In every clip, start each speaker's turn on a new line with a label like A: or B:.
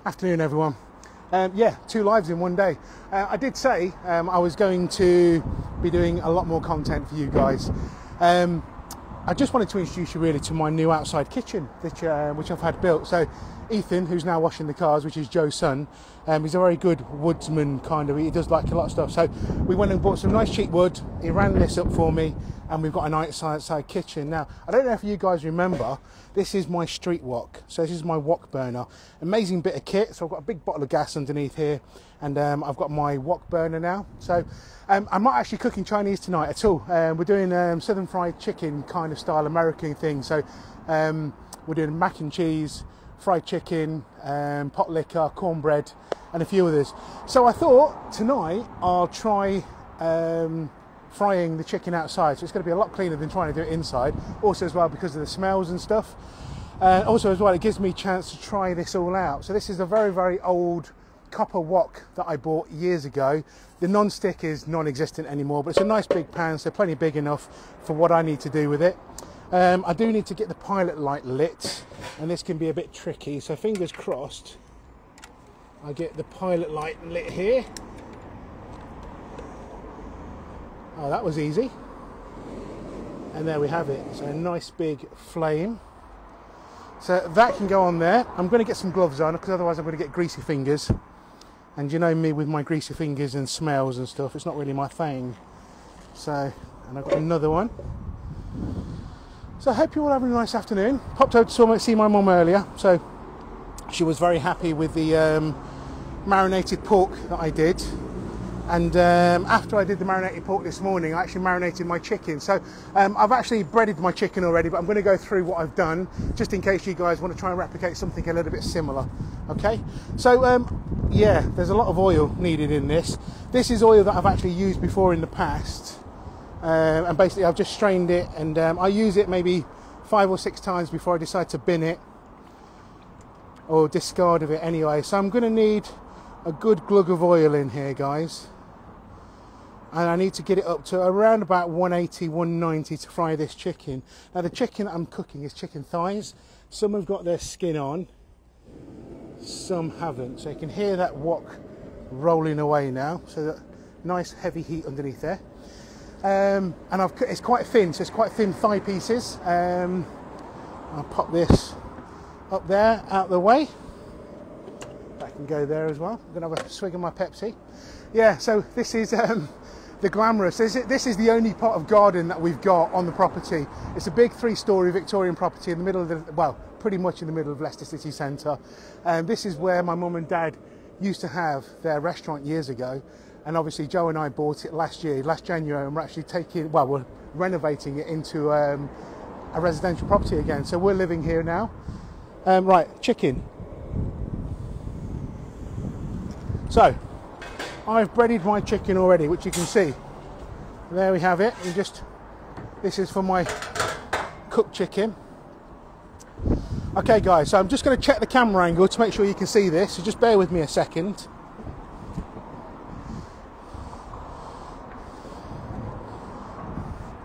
A: Afternoon, everyone. Yeah, 2 lives in one day. I did say I was going to be doing a lot more content for you guys. I just wanted to introduce you really to my new outside kitchen, which I've had built. So Ethan, who's now washing the cars, which is Joe's son, he's a very good woodsman kind of. He does like a lot of stuff. So we went and bought some nice cheap wood. He ran this up for me, and we've got an outside kitchen. Now, I don't know if you guys remember, this is my street wok. So this is my wok burner. Amazing bit of kit. So I've got a big bottle of gas underneath here, and I've got my wok burner now. So I'm not actually cooking Chinese tonight at all. We're doing southern fried chicken kind of style American thing. So we're doing mac and cheese, fried chicken, pot liquor, cornbread, and a few others. So I thought tonight I'll try frying the chicken outside. So it's going to be a lot cleaner than trying to do it inside. Also as well because of the smells and stuff. Also as well, it gives me a chance to try this all out. So this is a very, very old copper wok that I bought years ago. The non-stick is non-existent anymore, but it's a nice big pan, so plenty big enough for what I need to do with it. I do need to get the pilot light lit, and this can be a bit tricky, so fingers crossed I get the pilot light lit here. Oh, that was easy. And there we have it. So a nice big flame. So that can go on there. I'm going to get some gloves on because otherwise I'm going to get greasy fingers. And you know me with my greasy fingers and smells and stuff, it's not really my thing. So, and I've got another one. So I hope you're all having a nice afternoon. Popped over to see my mum earlier. So she was very happy with the marinated pork that I did. And after I did the marinated pork this morning, I actually marinated my chicken. So I've actually breaded my chicken already, but I'm going to go through what I've done just in case you guys want to try and replicate something a little bit similar. Okay, so yeah, there's a lot of oil needed in this. This is oil that I've actually used before in the past, and basically I've just strained it, and I use it maybe 5 or 6 times before I decide to bin it or discard of it anyway. So I'm going to need a good glug of oil in here, guys. And I need to get it up to around about 180, 190 to fry this chicken. Now the chicken that I'm cooking is chicken thighs. Some have got their skin on, some haven't. So you can hear that wok rolling away now. So that nice heavy heat underneath there. And it's quite thin, so it's quite thin thigh pieces. I'll pop this up there, out of the way. That can go there as well. I'm gonna have a swig of my Pepsi. Yeah, so this is the glamorous. This is the only part of garden that we've got on the property. It's a big 3-storey Victorian property in the middle of the, well, pretty much in the middle of Leicester city centre. This is where my mum and dad used to have their restaurant years ago. And obviously Joe and I bought it last January, and we're actually we're renovating it into a residential property again. So we're living here now. Right, chicken. So, I've breaded my chicken already, which you can see. There we have it. And this is for my cooked chicken. Okay guys, so I'm just going to check the camera angle to make sure you can see this, so just bear with me a second.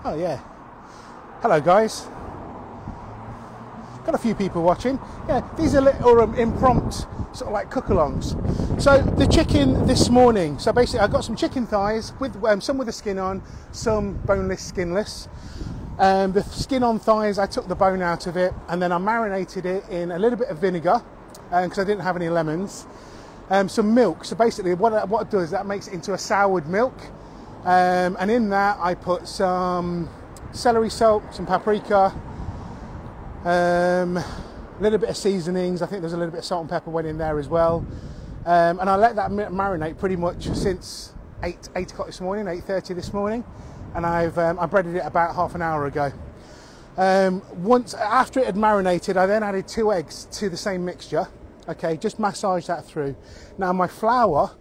A: Oh yeah. Hello guys. Got a few people watching. Yeah, these are little impromptu sort of like cook-alongs. So the chicken this morning. So basically, I got some chicken thighs with some with the skin on, some boneless, skinless. The skin on thighs, I took the bone out of it, and then I marinated it in a little bit of vinegar because I didn't have any lemons. Some milk. So basically, what it does, that makes it into a soured milk, and in that I put some celery salt, some paprika. A little bit of seasonings. I think there's a little bit of salt and pepper went in there as well, and I let that marinate pretty much since 8 o'clock this morning, 8:30 this morning, and I breaded it about half an hour ago. Once after it had marinated, I then added 2 eggs to the same mixture. Okay, just massage that through. Now my flour,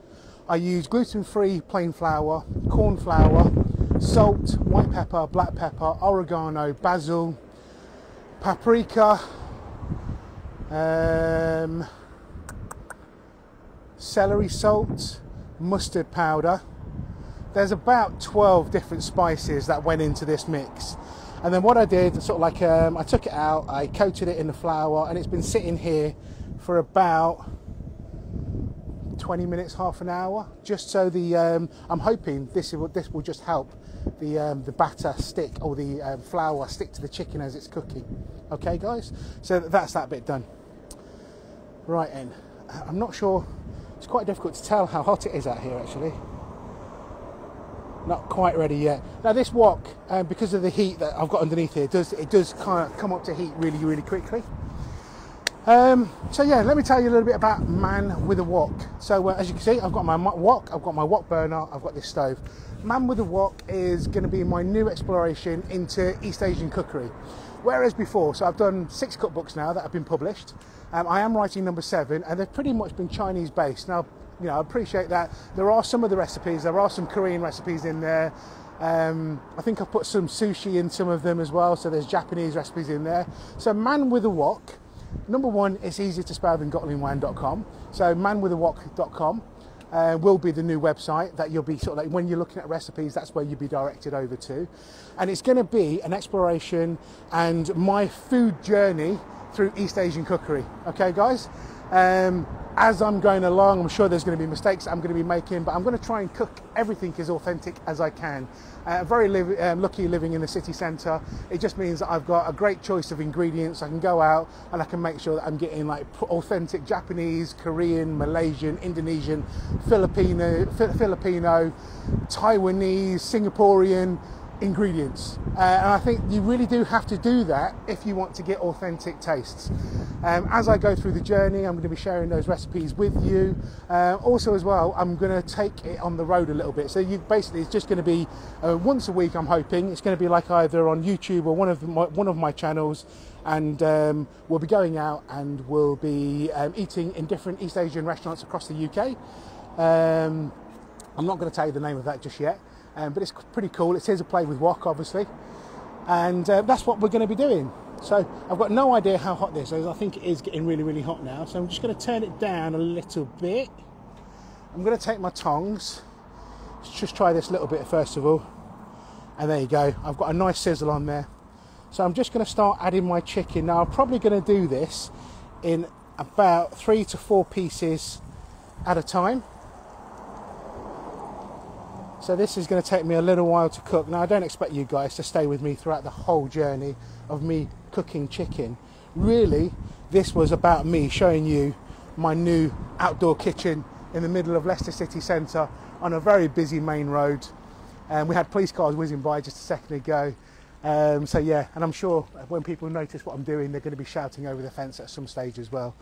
A: I use gluten-free plain flour, corn flour, salt, white pepper, black pepper, oregano, basil, paprika, celery salt, mustard powder. There's about 12 different spices that went into this mix. And then what I did, sort of like, I took it out, I coated it in the flour, and it's been sitting here for about 20 minutes, half an hour, just so the, I'm hoping this will just help the batter stick, or the flour stick to the chicken as it's cooking. Okay guys, so that's that bit done. Right then, I'm not sure, it's quite difficult to tell how hot it is out here actually. Not quite ready yet. Now this wok, because of the heat that I've got underneath here, it does kind of come up to heat really quickly. So yeah, let me tell you a little bit about Man with a Wok. So as you can see, I've got my wok, I've got my wok burner, I've got this stove. Man with a Wok is going to be my new exploration into East Asian cookery. Whereas before, so I've done 6 cookbooks now that have been published. I am writing number 7, and they've pretty much been Chinese based. Now, you know, I appreciate that there are some of the recipes, there are some Korean recipes in there. I think I've put some sushi in some of them as well, so there's Japanese recipes in there. So Man with a Wok, number 1, it's easier to spell than gotlinwan.com. So manwithawok.com will be the new website that you'll be sort of like, when you're looking at recipes, that's where you'll be directed over to. And it's going to be an exploration and my food journey through East Asian cookery. Okay guys? As I'm going along, I'm sure there's going to be mistakes I'm going to be making, but I'm going to try and cook everything as authentic as I can. Very lucky living in the city centre. It just means that I've got a great choice of ingredients. I can go out and I can make sure that I'm getting like authentic Japanese, Korean, Malaysian, Indonesian, Filipino, Taiwanese, Singaporean ingredients, and I think you really do have to do that if you want to get authentic tastes. As I go through the journey, I'm going to be sharing those recipes with you. Also as well, I'm going to take it on the road a little bit, so you basically, it's just going to be once a week. I'm hoping it's going to be like either on YouTube or one of my channels, and we'll be going out and we'll be eating in different East Asian restaurants across the UK. I'm not going to tell you the name of that just yet. But it's pretty cool. It says a play with wok, obviously, and that's what we're going to be doing. So I've got no idea how hot this is. I think it is getting really hot now, so I'm just going to turn it down a little bit. I'm going to take my tongs. Let's just try this little bit first of all, and there you go. I've got a nice sizzle on there, so I'm just going to start adding my chicken. Now I'm probably going to do this in about 3 to 4 pieces at a time. So this is going to take me a little while to cook. Now I don't expect you guys to stay with me throughout the whole journey of me cooking chicken. Really, this was about me showing you my new outdoor kitchen in the middle of Leicester city centre on a very busy main road. We had police cars whizzing by just a second ago. So yeah, and I'm sure when people notice what I'm doing, they're going to be shouting over the fence at some stage as well.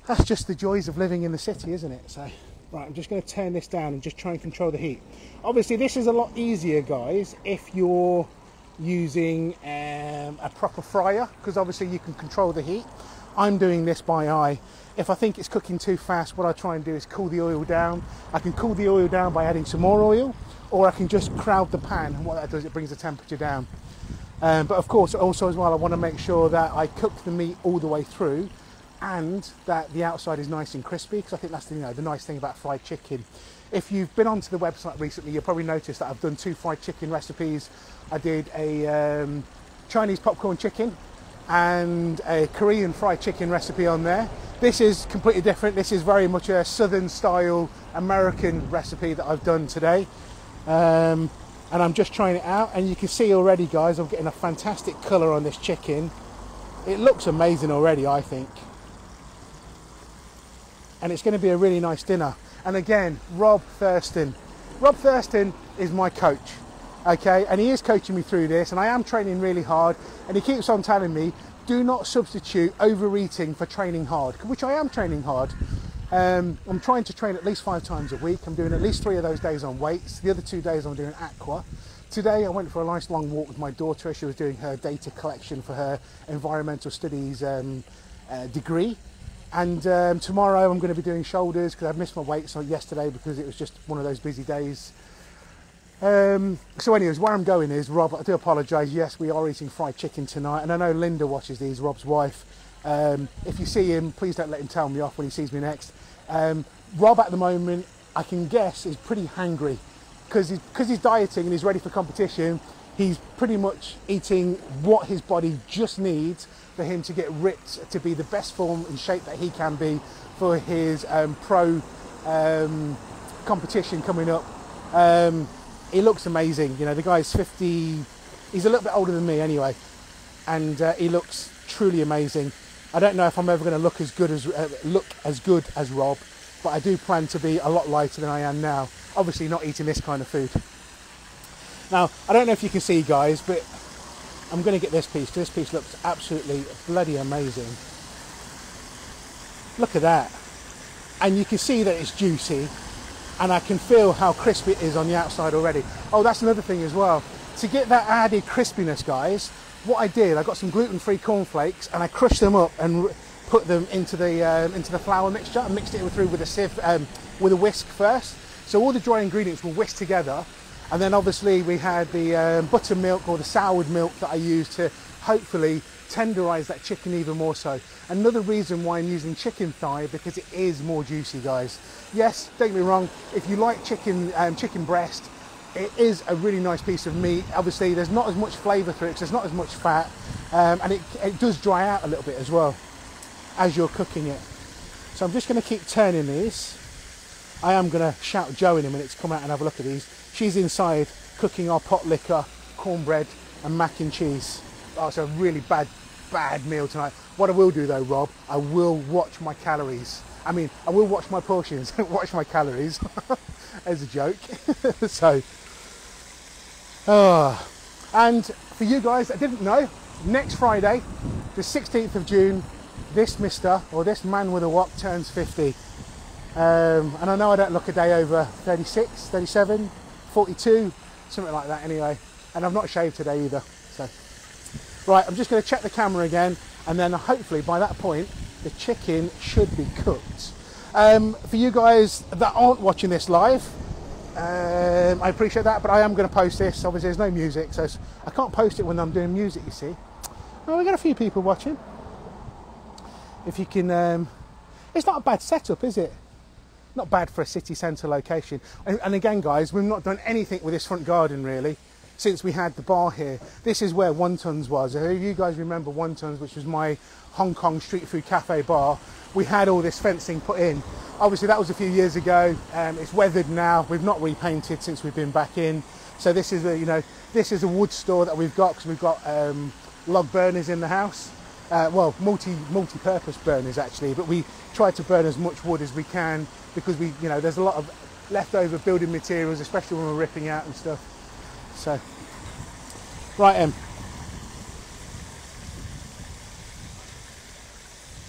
A: That's just the joys of living in the city, isn't it? So. Right, I'm just going to turn this down and just try and control the heat. Obviously, this is a lot easier, guys, if you're using a proper fryer, because obviously you can control the heat. I'm doing this by eye. If I think it's cooking too fast, what I try and do is cool the oil down. I can cool the oil down by adding some more oil, or I can just crowd the pan, and what that does, it brings the temperature down. But of course, also as well, I want to make sure that I cook the meat all the way through, and that the outside is nice and crispy, because I think that's the nice thing about fried chicken. If you've been onto the website recently, you'll probably notice that I've done 2 fried chicken recipes. I did a Chinese popcorn chicken and a Korean fried chicken recipe on there. This is completely different. This is very much a southern style American recipe that I've done today. And I'm just trying it out, and you can see already, guys, I'm getting a fantastic colour on this chicken. It looks amazing already, I think. And it's going to be a really nice dinner. And again, Rob Thurston. Rob Thurston is my coach, okay? And he is coaching me through this, and I am training really hard, and he keeps on telling me, do not substitute overeating for training hard, which I am training hard. I'm trying to train at least 5 times a week. I'm doing at least 3 of those days on weights. The other 2 days I'm doing aqua. Today I went for a nice long walk with my daughter. She was doing her data collection for her environmental studies degree. And tomorrow I'm going to be doing shoulders, because I missed my weights yesterday because it was just one of those busy days. So anyways, where I'm going is, Rob, I do apologise, yes, we are eating fried chicken tonight, and I know Linda watches these, Rob's wife. If you see him, please don't let him tell me off when he sees me next. Rob at the moment, I can guess, is pretty hangry, because he's dieting and he's ready for competition. He's pretty much eating what his body just needs for him to get ripped, to be the best form and shape that he can be for his pro competition coming up. He looks amazing. You know, the guy's 50, he's a little bit older than me anyway, and he looks truly amazing. I don't know if I'm ever going to look as good as Rob, but I do plan to be a lot lighter than I am now. Obviously not eating this kind of food. Now, I don't know if you can see, guys, but I'm going to get this piece, because this piece looks absolutely bloody amazing. Look at that. And you can see that it's juicy, and I can feel how crispy it is on the outside already. Oh, that's another thing as well. To get that added crispiness, guys, what I did, I got some gluten-free cornflakes and I crushed them up and put them into the flour mixture. I mixed it through with a sieve, with a whisk first. So all the dry ingredients were whisked together, and then obviously we had the buttermilk or the soured milk that I used to hopefully tenderize that chicken even more so. Another reason why I'm using chicken thigh, because it is more juicy, guys. Yes, don't get me wrong, if you like chicken breast, it is a really nice piece of meat. Obviously there's not as much flavour through it, because there's not as much fat, and it does dry out a little bit as well as you're cooking it. So I'm just going to keep turning these. I am going to shout Jo in a minute to come out and have a look at these. She's inside cooking our pot liquor, cornbread and mac and cheese. Oh, it's a really bad meal tonight. What I will do though, Rob, I will watch my calories. I mean, I will watch my portions, watch my calories as a joke. So, and for you guys that didn't know, next Friday, the 16th of June, this man with a wok turns 50. And I know I don't look a day over 36, 37, 42, something like that anyway. And I've not shaved today either. So, right, I'm just going to check the camera again, and then hopefully by that point, the chicken should be cooked. For you guys that aren't watching this live, I appreciate that, but I am going to post this. Obviously there's no music, so I can't post it when I'm doing music, you see. Oh, we've got a few people watching. If you can, it's not a bad setup, is it? Not bad for a city centre location. And again, guys, we've not done anything with this front garden really since we had the bar here. This is where Wontons was. If you guys remember Wontons, which was my Hong Kong street food cafe bar, we had all this fencing put in. Obviously that was a few years ago. It's weathered now. We've not repainted since we've been back in. So this is this is a wood store that we've got, because we've got log burners in the house. Well, multi-purpose burners actually, but we try to burn as much wood as we can, because there's a lot of leftover building materials, especially when we're ripping out and stuff. So, right,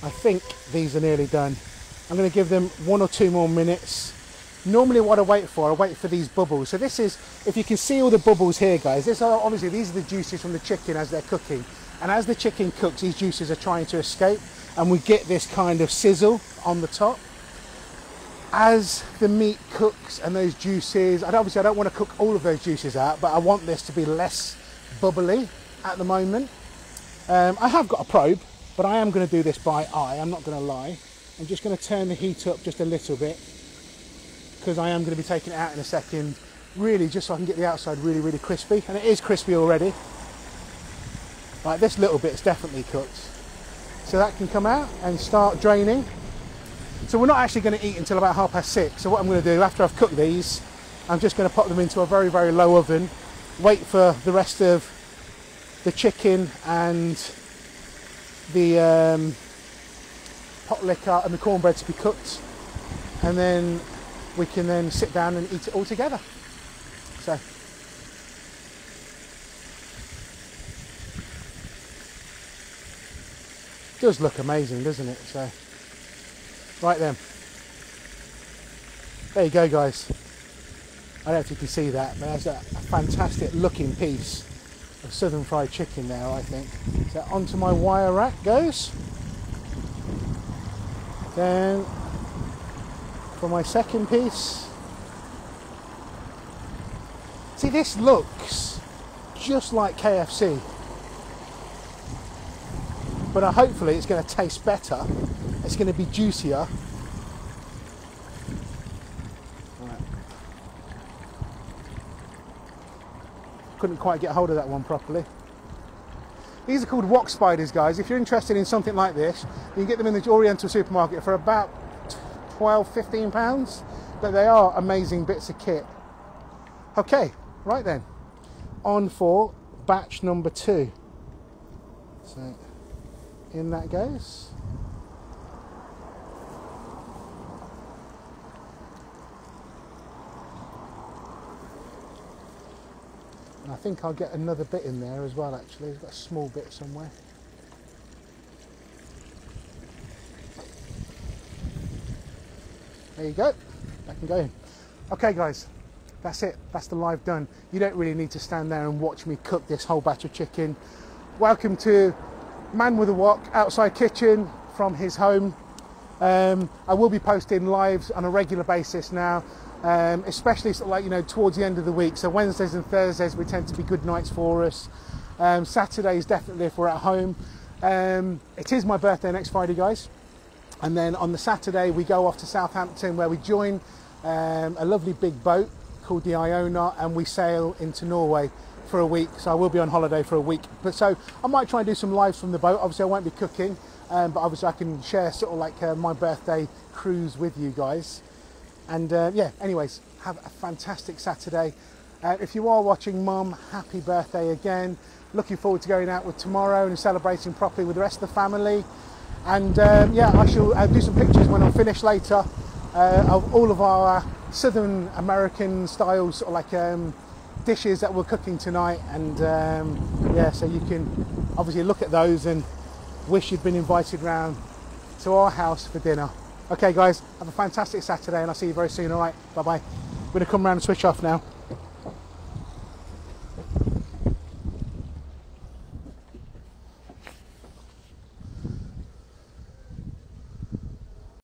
A: I think these are nearly done. I'm going to give them 1 or 2 more minutes. Normally what I wait for these bubbles. So this is, if you can see all the bubbles here, guys, these are the juices from the chicken as they're cooking. And as the chicken cooks, these juices are trying to escape, and we get this kind of sizzle on the top. As the meat cooks and those juices, and obviously I don't want to cook all of those juices out, but I want this to be less bubbly at the moment. I have got a probe, but I am going to do this by eye, I'm not going to lie. I'm just going to turn the heat up just a little bit, because I am going to be taking it out in a second, really just so I can get the outside really, really crispy. And it is crispy already. Like this little bit's definitely cooked. So that can come out and start draining. So we're not actually going to eat until about 6:30. So what I'm going to do, after I've cooked these, I'm just going to pop them into a very, very low oven, wait for the rest of the chicken and the pot liquor and the cornbread to be cooked, and then we can then sit down and eat it all together. So it does look amazing, doesn't it? So right then, there you go, guys. I don't know if you can see that, but that's a fantastic looking piece of southern fried chicken there, I think. So onto my wire rack goes. Then for my second piece, see, this looks just like KFC, but hopefully it's going to taste better. It's going to be juicier. couldn't quite get hold of that one properly. These are called wok spiders, guys. If you're interested in something like this, you can get them in the Oriental supermarket for about 12, 15 pounds. But they are amazing bits of kit. Okay, right then. On for batch number 2. So, in that goes. And I think I'll get another bit in there as well, actually. It's got a small bit somewhere. There you go. That can go in. Okay, guys. That's it. That's the live done. You don't really need to stand there and watch me cook this whole batch of chicken. Welcome to Man with a Wok outside kitchen from his home. I will be posting lives on a regular basis now. Especially sort of like, you know, towards the end of the week. So Wednesdays and Thursdays we tend to be good nights for us. Saturdays definitely if we're at home. It is my birthday next Friday, guys. And then on the Saturday we go off to Southampton where we join a lovely big boat called the Iona, and we sail into Norway for a week. So I will be on holiday for a week. But so I might try and do some lives from the boat. Obviously I won't be cooking, but obviously I can share sort of like my birthday cruise with you guys. And yeah, anyways, have a fantastic Saturday. If you are watching, Mum, happy birthday again. Looking forward to going out with tomorrow and celebrating properly with the rest of the family. And yeah, I shall do some pictures when I'm finished later of all of our Southern American style sort of like dishes that we're cooking tonight. And yeah, so you can obviously look at those and wish you'd been invited round to our house for dinner. Okay guys, have a fantastic Saturday and I'll see you very soon, alright? Bye bye. I'm going to come round and switch off now.